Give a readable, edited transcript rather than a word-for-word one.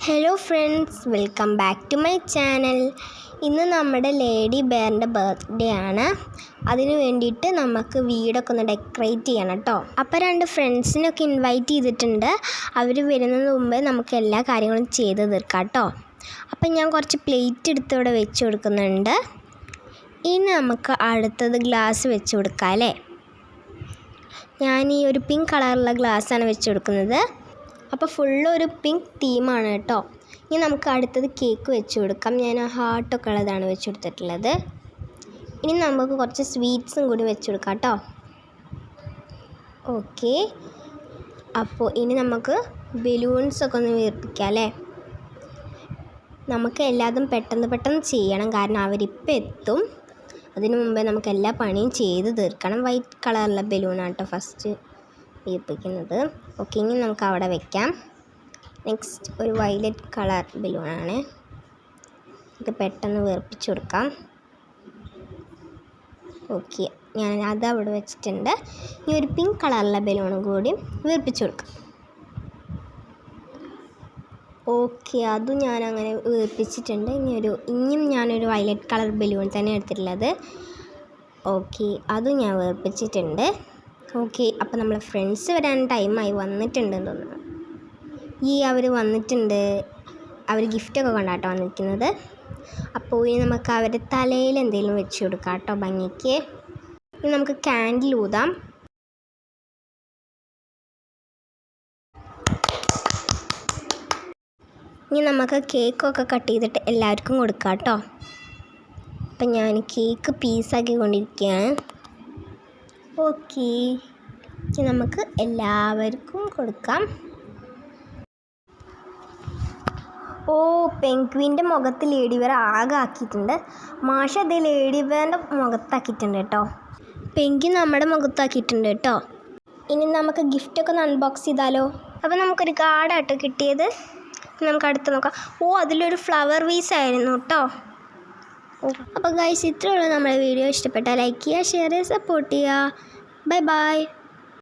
Hello friends, welcome back to my channel. ഇന്ന് നമ്മുടെ lady ബെയറിൻ്റെ birthday ആണ്. അതിന് വേണ്ടിയിട്ട് നമുക്ക് വീടൊക്കെ ഒന്ന് ഡെക്കറേറ്റ് ചെയ്യണം കേട്ടോ. അപ്പോൾ 2 ഫ്രണ്ട്സിനൊക്കെ ഇൻവൈറ്റ് ചെയ്തിട്ടുണ്ട്. അവർ വരുന്നതിന് മുമ്പേ നമുക്ക് എല്ലാ കാര്യങ്ങളും ചെയ്ത് തീർക്കാം കേട്ടോ. അപ്പം ഞാൻ കുറച്ച് പ്ലേറ്റ് എടുത്ത് ഇവിടെ വെച്ച് കൊടുക്കുന്നുണ്ട്. ഇനി നമുക്ക് അടുത്തത് ഗ്ലാസ് വെച്ച് കൊടുക്കാം അല്ലേ. ഞാൻ ഈ ഒരു പിങ്ക് കളറുള്ള ഗ്ലാസ്സാണ് വെച്ച് കൊടുക്കുന്നത്. അപ്പോൾ ഫുള്ളൊരു പിങ്ക് തീമാണ് കേട്ടോ. ഇനി നമുക്ക് അടുത്തത് കേക്ക് വെച്ച് കൊടുക്കാം. ഞാൻ ഹാർട്ടൊക്കെ ഉള്ളതാണ് വെച്ച് കൊടുത്തിട്ടുള്ളത്. ഇനി നമുക്ക് കുറച്ച് സ്വീറ്റ്സും കൂടി വെച്ച് കൊടുക്കാം കേട്ടോ. ഓക്കെ, അപ്പോൾ ഇനി നമുക്ക് ബലൂൺസൊക്കെ ഒന്ന് വീർപ്പിക്കാം അല്ലേ. നമുക്ക് എല്ലാതും പെട്ടെന്ന് ചെയ്യണം, കാരണം അവരിപ്പോൾ എത്തും. അതിനു മുമ്പേ നമുക്ക് എല്ലാ പണിയും ചെയ്ത് തീർക്കണം. വൈറ്റ് കളറുള്ള ബലൂണാണ് കേട്ടോ ഫസ്റ്റ് വീർപ്പിക്കുന്നത്. ഓക്കെ, ഇനി നമുക്ക് അവിടെ വെക്കാം. നെക്സ്റ്റ് ഒരു വയലറ്റ് കളർ ബലൂണാണ്. ഇത് പെട്ടെന്ന് വീർപ്പിച്ച് കൊടുക്കാം. ഓക്കെ, ഞാൻ അത് അവിടെ വെച്ചിട്ടുണ്ട്. ഇനി ഒരു പിങ്ക് കളറുള്ള ബലൂണും കൂടി വീർപ്പിച്ച് കൊടുക്കാം. ഓക്കെ, അതും ഞാൻ അങ്ങനെ വീർപ്പിച്ചിട്ടുണ്ട്. ഇനിയും ഞാനൊരു വയലറ്റ് കളർ ബലൂൺ തന്നെ എടുത്തിട്ടുള്ളത്. ഓക്കെ, അതും ഞാൻ വീർപ്പിച്ചിട്ടുണ്ട്. ഓക്കെ, അപ്പോൾ നമ്മളെ ഫ്രണ്ട്സ് വരാൻ ടൈമായി വന്നിട്ടുണ്ടെന്ന് തോന്നുന്നു. അവർ വന്നിട്ടുണ്ട്. അവർ ഗിഫ്റ്റൊക്കെ കൊണ്ടാട്ടോ വന്നിരിക്കുന്നത്. അപ്പോൾ ഇനി നമുക്ക് അവരുടെ തലയിൽ എന്തെങ്കിലും വെച്ച് കൊടുക്കാം കേട്ടോ ഭംഗിക്ക്. ഇനി നമുക്ക് ക്യാൻഡിൽ ഊതാം. ഇനി നമുക്ക് കേക്കൊക്കെ കട്ട് ചെയ്തിട്ട് എല്ലാവർക്കും കൊടുക്കാം കേട്ടോ. അപ്പം ഞാൻ കേക്ക് പീസാക്കി കൊണ്ടിരിക്കുകയാണ്. ഓക്കെ, ഇനി നമുക്ക് എല്ലാവർക്കും കൊടുക്കാം. ഓ, പെൻഗ്വിൻ്റെ മുഖത്ത് ലേഡി ബെയർ ആകെ ആക്കിയിട്ടുണ്ട്. മാഷ അതേ ലേഡി ബെയറിൻ്റെ മുഖത്താക്കിയിട്ടുണ്ട് കേട്ടോ. പെൻഗ്വിൻ നമ്മുടെ മുഖത്താക്കിയിട്ടുണ്ട് കേട്ടോ. ഇനി നമുക്ക് ഗിഫ്റ്റൊക്കെ ഒന്ന് അൺബോക്സ് ചെയ്താലോ. അപ്പോൾ നമുക്കൊരു കാർഡാട്ടോ കിട്ടിയത്. നമുക്ക് അടുത്ത് നോക്കാം. ഓ, അതിലൊരു ഫ്ലവർ വീസ് ആയിരുന്നു കേട്ടോ. അപ്പോൾ ഗൈസ്, ഇത്രയുള്ള നമ്മുടെ വീഡിയോ. ഇഷ്ടപ്പെട്ടാൽ ലൈക്ക് ചെയ്യുക, ഷെയർ ചെയ്യുക, സപ്പോർട്ട് ചെയ്യുക. Bye bye.